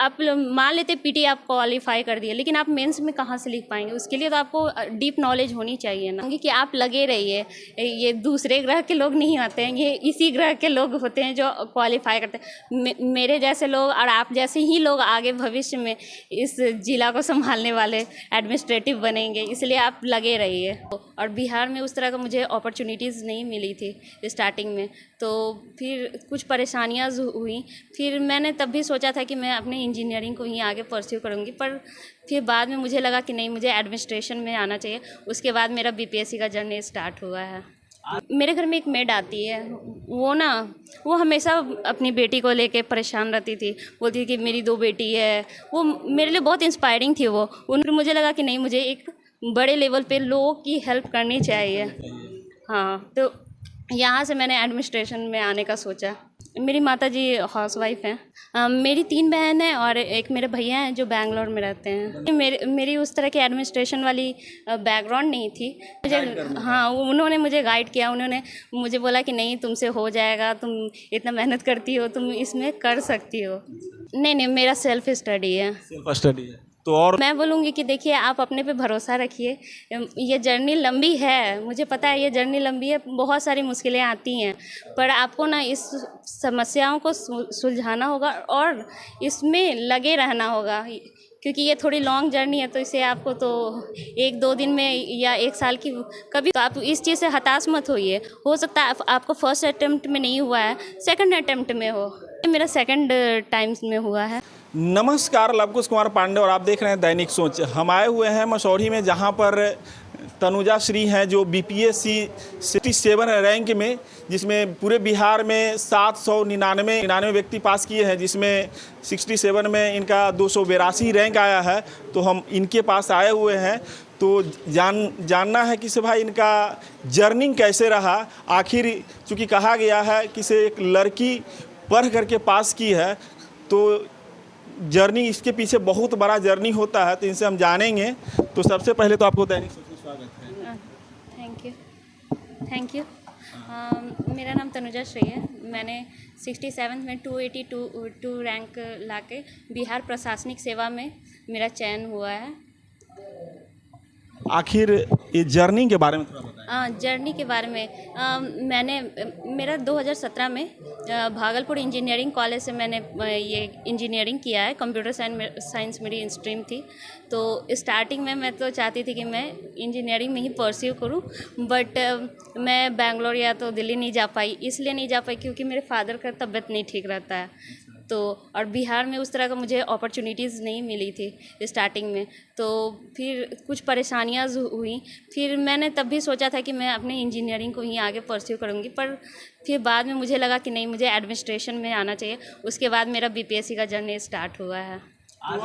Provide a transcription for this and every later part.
आप मान लेते पीटी आप क्वालिफाई कर दिए, लेकिन आप मेंस में कहाँ से लिख पाएंगे? उसके लिए तो आपको डीप नॉलेज होनी चाहिए ना, कि आप लगे रहिए। ये दूसरे ग्रह के लोग नहीं आते हैं, ये इसी ग्रह के लोग होते हैं जो क्वालिफाई करते हैं। मेरे जैसे लोग और आप जैसे ही लोग आगे भविष्य में इस जिला को संभालने वाले एडमिनिस्ट्रेटिव बनेंगे, इसलिए आप लगे रहिए। और बिहार में उस तरह का मुझे अपॉर्चुनिटीज़ नहीं मिली थी स्टार्टिंग में, तो फिर कुछ परेशानियाँ हुई। फिर मैंने तब भी सोचा था कि मैं अपने इंजीनियरिंग को ही आगे परस्यू करूँगी, पर फिर बाद में मुझे लगा कि नहीं, मुझे एडमिनिस्ट्रेशन में आना चाहिए। उसके बाद मेरा बीपीएससी का जर्नी स्टार्ट हुआ है। मेरे घर में एक मेड आती है, वो हमेशा अपनी बेटी को लेके परेशान रहती थी, बोलती थी कि मेरी 2 बेटी है। वो मेरे लिए बहुत इंस्पायरिंग थी वो। मुझे लगा कि नहीं, मुझे एक बड़े लेवल पे लोगों की हेल्प करनी चाहिए। हाँ, तो यहाँ से मैंने एडमिनिस्ट्रेशन में आने का सोचा। मेरी माताजी हाउसवाइफ हैं। मेरी 3 बहन हैं और एक मेरे भैया हैं जो बैंगलोर में रहते हैं। मेरी उस तरह की एडमिनिस्ट्रेशन वाली बैकग्राउंड नहीं थी मुझे। हाँ, उन्होंने मुझे गाइड किया। उन्होंने मुझे बोला कि नहीं, तुमसे हो जाएगा, तुम इतना मेहनत करती हो, तुम इसमें कर सकती हो। नहीं, मेरा सेल्फ स्टडी है। सेल्फ स्टडी है तो और मैं बोलूँगी कि देखिए, आप अपने पे भरोसा रखिए। ये जर्नी लंबी है, मुझे पता है ये जर्नी लंबी है, बहुत सारी मुश्किलें आती हैं, पर आपको ना इस समस्याओं को सुलझाना होगा और इसमें लगे रहना होगा, क्योंकि ये थोड़ी लॉन्ग जर्नी है। तो इसे आपको तो 1-2 दिन में या 1 साल की कभी, तो आप इस चीज़ से हताश मत होइए। हो सकता है आपको फर्स्ट अटेम्प्ट में नहीं हुआ है, सेकंड अटेम्प्ट में हो। मेरा सेकंड टाइम्स में हुआ है। नमस्कार, लवकुश कुमार पांडे और आप देख रहे हैं दैनिक सोच। हम आए हुए हैं मसौढ़ी में, जहां पर तनुजा श्री हैं जो बीपीएससी 67 रैंक में, जिसमें पूरे बिहार में 799 व्यक्ति पास किए हैं, जिसमें 67 में इनका 282 रैंक आया है। तो हम इनके पास आए हुए हैं, तो जानना है कि से भाई इनका जर्नी कैसे रहा। आखिर चूँकि कहा गया है कि से एक लड़की पढ़ करके पास की है, तो जर्नी, इसके पीछे बहुत बड़ा जर्नी होता है, तो इनसे हम जानेंगे। तो सबसे पहले तो आपको दैनिक सोच में स्वागत है। Thank you. मेरा नाम तनुजा श्री है। मैंने 67 में 282 रैंक लाके बिहार प्रशासनिक सेवा में मेरा चयन हुआ है। आखिर ये जर्नी के बारे में थोड़ा बताएं। जर्नी के बारे में मेरा 2017 में भागलपुर इंजीनियरिंग कॉलेज से मैंने ये इंजीनियरिंग किया है। कंप्यूटर साइंस मेरी स्ट्रीम थी। तो स्टार्टिंग में मैं तो चाहती थी कि मैं इंजीनियरिंग में ही परस्यू करूं, बट मैं बेंगलोर या तो दिल्ली नहीं जा पाई। इसलिए नहीं जा पाई क्योंकि मेरे फादर का तबीयत नहीं ठीक रहता है। तो और बिहार में उस तरह का मुझे अपॉर्चुनिटीज़ नहीं मिली थी स्टार्टिंग में, तो फिर कुछ परेशानियाँ हुई। फिर मैंने तब भी सोचा था कि मैं अपने इंजीनियरिंग को ही आगे परस्यू करूँगी, पर फिर बाद में मुझे लगा कि नहीं, मुझे एडमिनिस्ट्रेशन में आना चाहिए। उसके बाद मेरा बीपीएससी का जर्नी स्टार्ट हुआ है। तो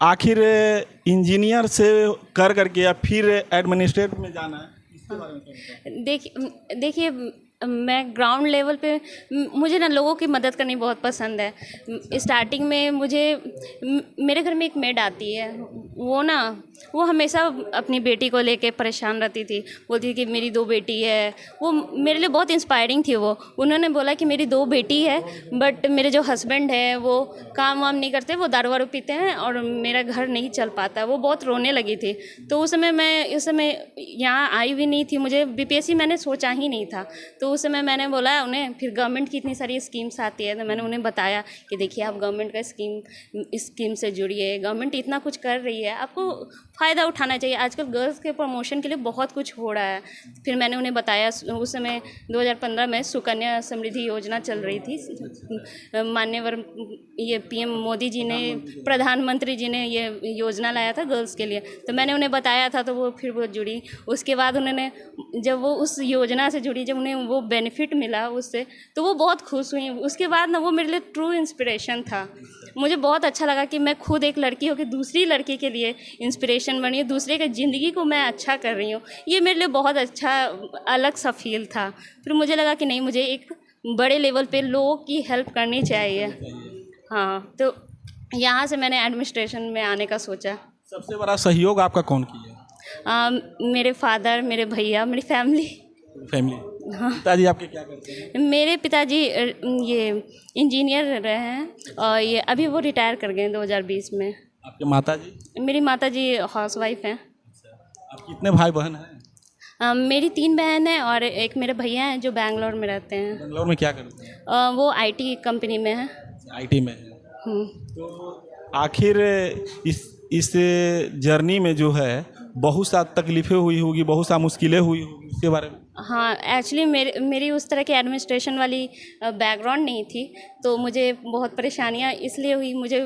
आखिर इंजीनियर से कर करके या फिर एडमिनिस्ट्रेटिव में जाना है, इसके बारे में बताएं। देखिए, मैं ग्राउंड लेवल पे, मुझे ना लोगों की मदद करनी बहुत पसंद है। स्टार्टिंग में मेरे घर में एक मेड आती है, वो हमेशा अपनी बेटी को लेके परेशान रहती थी, बोलती थी कि मेरी 2 बेटी है। वो मेरे लिए बहुत इंस्पायरिंग थी वो। उन्होंने बोला कि मेरी 2 बेटी है, बट मेरे जो हस्बैंड है वो काम वाम नहीं करते, वो दारू वारू पीते हैं और मेरा घर नहीं चल पाता। वो बहुत रोने लगी थी। तो उस समय यहाँ आई भी नहीं थी, मुझे बीपीएससी मैंने सोचा ही नहीं था। तो उस समय मैंने बोला उन्हें, फिर गवर्नमेंट की इतनी सारी स्कीम्स आती है, तो मैंने उन्हें बताया कि देखिए, आप गवर्नमेंट का स्कीम से जुड़िए, गवर्नमेंट इतना कुछ कर रही है, आपको फ़ायदा उठाना चाहिए। आजकल गर्ल्स के प्रमोशन के लिए बहुत कुछ हो रहा है। फिर मैंने उन्हें बताया। उस समय 2015 में सुकन्या समृद्धि योजना चल रही थी। माननीय ये पीएम मोदी जी ने, प्रधानमंत्री जी ने ये योजना लाया था गर्ल्स के लिए। तो मैंने उन्हें बताया था, तो वो जुड़ी। उसके बाद उन्होंने, जब वो उस योजना से जुड़ी, जब उन्हें वो बेनिफिट मिला उससे, तो वो बहुत खुश हुई। उसके बाद ना वो मेरे लिए ट्रू इंस्पिरेशन था। मुझे बहुत अच्छा लगा कि मैं खुद एक लड़की होकर दूसरी लड़की के लिए इंस्पिरेशन बनी है, दूसरे की ज़िंदगी को मैं अच्छा कर रही हूँ। ये मेरे लिए बहुत अच्छा अलग सा फील था। फिर मुझे लगा कि नहीं, मुझे एक बड़े लेवल पे लोगों की हेल्प करनी चाहिए। हाँ, तो यहाँ से मैंने एडमिनिस्ट्रेशन में आने का सोचा। सबसे बड़ा सहयोग आपका कौन किया? मेरे फादर, मेरे भैया, मेरी फैमिली। हाँ। पिताजी आपके क्या करते हैं? मेरे पिताजी ये इंजीनियर रहे हैं और ये अभी वो रिटायर कर गए 2020 में। आपके माता जी? मेरी माता जी हाउसवाइफ हैं। आप कितने भाई बहन हैं? मेरी 3 बहन हैं और एक मेरे भैया हैं जो बैंगलोर में रहते हैं। बेंगलोर में क्या करते हैं? वो आईटी कंपनी में हैं। आईटी में है। हम्म। तो आखिर इस जर्नी में जो है बहुत सा तकलीफें हुई होगी, बहुत सा मुश्किलें हुई होगी, उसके बारे में? हाँ, एक्चुअली मेरी उस तरह की एडमिनिस्ट्रेशन वाली बैकग्राउंड नहीं थी, तो मुझे बहुत परेशानियाँ इसलिए हुई। मुझे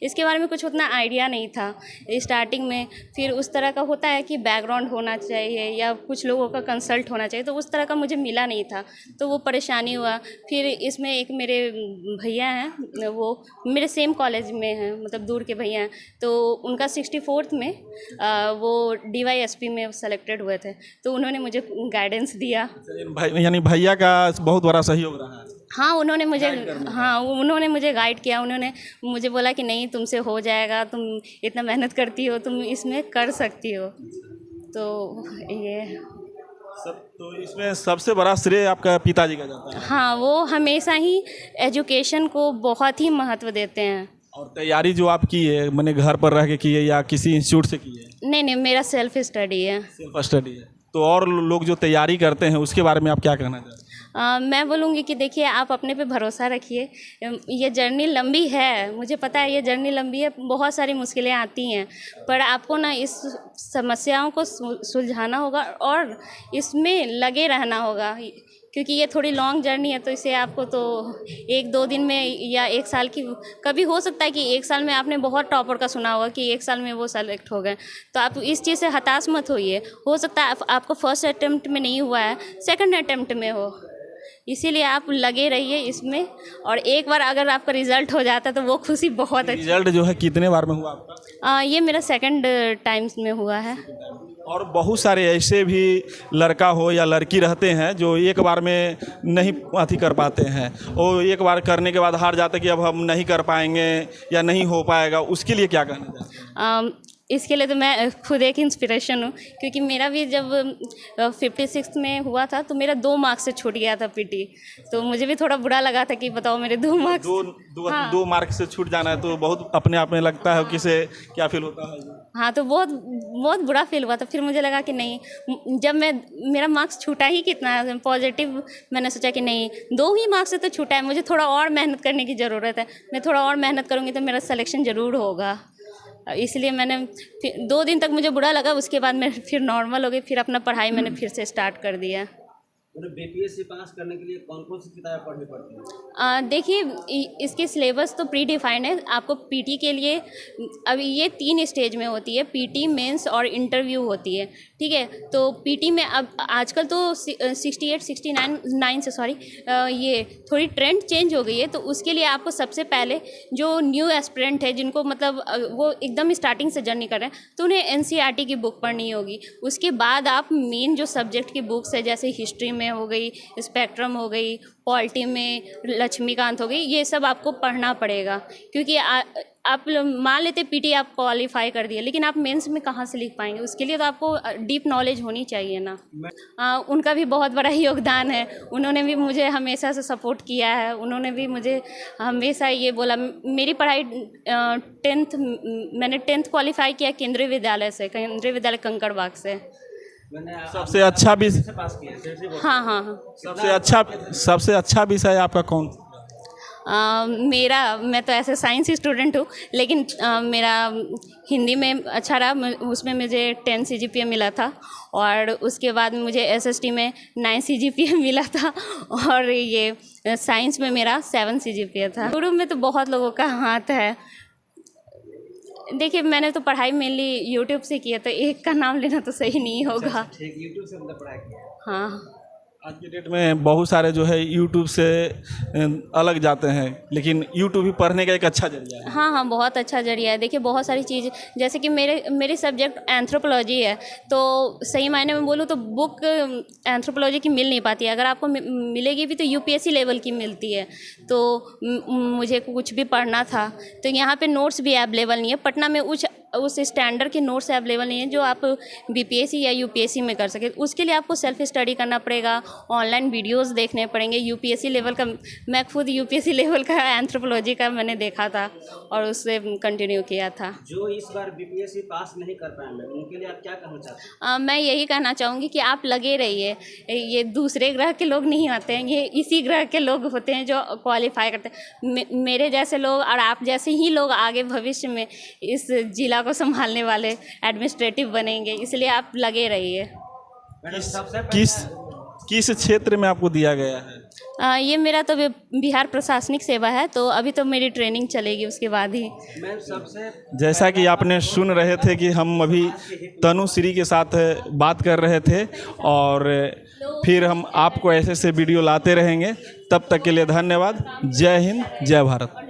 इसके बारे में कुछ उतना आइडिया नहीं था स्टार्टिंग में। फिर उस तरह का होता है कि बैकग्राउंड होना चाहिए या कुछ लोगों का कंसल्ट होना चाहिए, तो उस तरह का मुझे मिला नहीं था, तो वो परेशानी हुआ। फिर इसमें एक मेरे भैया हैं, वो मेरे सेम कॉलेज में हैं, मतलब दूर के भैया हैं, तो उनका 64th में वो DYSP में सेलेक्टेड हुए थे, तो उन्होंने मुझे गाइडेंस दिया। यानी भैया का बहुत बड़ा सहयोग रहा है। हाँ, उन्होंने मुझे गाइड किया। उन्होंने मुझे बोला कि नहीं, तुमसे हो जाएगा, तुम इतना मेहनत करती हो, तुम इसमें कर सकती हो। तो ये तो इसमें सबसे बड़ा श्रेय आपका पिताजी का जाता है। हाँ, वो हमेशा ही एजुकेशन को बहुत ही महत्व देते हैं। और तैयारी जो आप की है, मैंने घर पर रह के की है या किसी इंस्टीट्यूट से की है? नहीं, मेरा सेल्फ स्टडी है। सेल्फ स्टडी है। तो और लोग जो तैयारी करते हैं उसके बारे में आप क्या कहना चाहते हैं? मैं बोलूँगी कि देखिए, आप अपने पे भरोसा रखिए। ये जर्नी लंबी है, मुझे पता है ये जर्नी लंबी है, बहुत सारी मुश्किलें आती हैं, पर आपको ना इस समस्याओं को सुलझाना होगा और इसमें लगे रहना होगा, क्योंकि ये थोड़ी लॉन्ग जर्नी है। तो इसे आपको तो 1-2 दिन में या 1 साल की, कभी हो सकता है कि 1 साल में आपने बहुत टॉपर का सुना होगा कि 1 साल में वो सेलेक्ट हो गए, तो आप इस चीज़ से हताश मत होइए। हो सकता है आपको फर्स्ट अटेम्प्ट में नहीं हुआ है, सेकंड अटेम्प्ट में हो, इसीलिए आप लगे रहिए इसमें। और एक बार अगर आपका रिजल्ट हो जाता है तो वो खुशी बहुत अच्छी। रिजल्ट जो है कितने बार में हुआ आपका? ये मेरा सेकंड टाइम्स में हुआ है। और बहुत सारे ऐसे भी लड़का हो या लड़की रहते हैं जो एक बार में नहीं अथी कर पाते हैं, और एक बार करने के बाद हार जाते कि अब हम नहीं कर पाएंगे या नहीं हो पाएगा, उसके लिए क्या कहना चाहते हैं? इसके लिए तो मैं खुद एक इंस्पिरेशन हूँ, क्योंकि मेरा भी जब 56 में हुआ था तो मेरा 2 मार्क्स से छूट गया था पीटी, तो मुझे भी थोड़ा बुरा लगा था कि बताओ मेरे 2 मार्क्स। दो मार्क से छूट जाना है तो बहुत अपने आप में लगता है किसे क्या फील होता है? हाँ, तो बहुत बहुत बुरा फील हुआ था। फिर मुझे लगा कि नहीं, जब मेरा मार्क्स छूटा ही कितना है पॉजिटिव, मैंने सोचा कि नहीं, 2 ही मार्क्स से तो छूटा है, मुझे थोड़ा और मेहनत करने की ज़रूरत है, मैं थोड़ा और मेहनत करूँगी तो मेरा सिलेक्शन ज़रूर होगा। इसलिए मैंने फिर 2 दिन तक मुझे बुरा लगा, उसके बाद मैं फिर नॉर्मल हो गई, फिर अपना पढ़ाई मैंने फिर से स्टार्ट कर दिया। बीपीएससी पास करने के लिए कौन कौन सी किताबें पढ़नी पड़ती हैं? देखिए, इसके सिलेबस तो प्री डिफाइंड है। आपको पीटी के लिए अभी ये 3 स्टेज में होती है, पीटी, मेंस और इंटरव्यू होती है, ठीक है। तो पीटी में अब आजकल तो 69 से सॉरी, ये थोड़ी ट्रेंड चेंज हो गई है, तो उसके लिए आपको सबसे पहले जो न्यू एस्पिरेंट है, जिनको मतलब वो एकदम स्टार्टिंग से जर्नी कर रहे हैं, तो उन्हें एनसीईआरटी की बुक पढ़नी होगी। उसके बाद आप मेन जो सब्जेक्ट की बुक्स है, जैसे हिस्ट्री में हो गई, स्पेक्ट्रम हो गई, पॉलिटी में लक्ष्मीकांत हो गई, ये सब आपको पढ़ना पड़ेगा। क्योंकि आप मान लेते पीटी आप क्वालिफाई कर दिए, लेकिन आप मेंस में कहाँ से लिख पाएंगे? उसके लिए तो आपको डीप नॉलेज होनी चाहिए ना। उनका भी बहुत बड़ा योगदान है, उन्होंने भी मुझे हमेशा से सपोर्ट किया है, उन्होंने भी मुझे हमेशा ये बोला। मेरी पढ़ाई 10th मैंने 10th क्वालिफाई किया केंद्रीय विद्यालय कंकड़बाग से। सबसे अच्छा विषय पास किया? हाँ। सबसे अच्छा विषय आपका कौन? मैं तो ऐसे साइंस स्टूडेंट हूँ, लेकिन मेरा हिंदी में अच्छा रहा, उसमें मुझे 10 CGPA मिला था, और उसके बाद मुझे SST में 9 CGPA मिला था, और ये साइंस में मेरा 7 CGPA था। शुरू में तो बहुत लोगों का हाथ है। देखिए, मैंने तो पढ़ाई मेनली यूट्यूब से किया, तो एक का नाम लेना तो सही नहीं होगा। ठीक, यूट्यूब से मतलब पढ़ाई किया? हाँ। आज की डेट में बहुत सारे जो है यूट्यूब से अलग जाते हैं, लेकिन यूट्यूब भी पढ़ने का एक अच्छा जरिया है। हाँ, बहुत अच्छा जरिया है। देखिए, बहुत सारी चीज़, जैसे कि मेरी सब्जेक्ट एंथ्रोपोलॉजी है, तो सही मायने में बोलूँ तो बुक एंथ्रोपोलॉजी की मिल नहीं पाती है। अगर आपको मिलेगी भी तो UPSC लेवल की मिलती है। तो मुझे कुछ भी पढ़ना था तो यहाँ पे नोट्स भी अवेलेबल नहीं है। पटना में उस स्टैंडर्ड के नोट्स अवेलेबल नहीं है जो आप बीपीएससी या यूपीएससी में कर सके। उसके लिए आपको सेल्फ स्टडी करना पड़ेगा, ऑनलाइन वीडियोस देखने पड़ेंगे। यूपीएससी लेवल का, मैं खुद यूपीएससी लेवल का एंथ्रोपोलॉजी का मैंने देखा था और उससे कंटिन्यू किया था। जो इस बार बीपीएससी पास नहीं कर पाएंगे उनके लिए आप क्या कहना चाहते हैं? मैं यही कहना चाहूँगी कि आप लगे रहिए। ये दूसरे ग्रह के लोग नहीं आते हैं, ये इसी ग्रह के लोग होते हैं जो क्वालिफाई करते हैं। मेरे जैसे लोग और आप जैसे ही लोग आगे भविष्य में इस जिला को संभालने वाले एडमिनिस्ट्रेटिव बनेंगे, इसलिए आप लगे रहिए। किस क्षेत्र में आपको दिया गया है? ये मेरा तो बिहार प्रशासनिक सेवा है, तो अभी तो मेरी ट्रेनिंग चलेगी उसके बाद ही। मैं सबसे जैसा कि आपने सुन रहे थे कि हम अभी तनुश्री के साथ बात कर रहे थे और फिर हम आपको ऐसे वीडियो लाते रहेंगे। तब तक के लिए धन्यवाद। जय हिंद, जय भारत।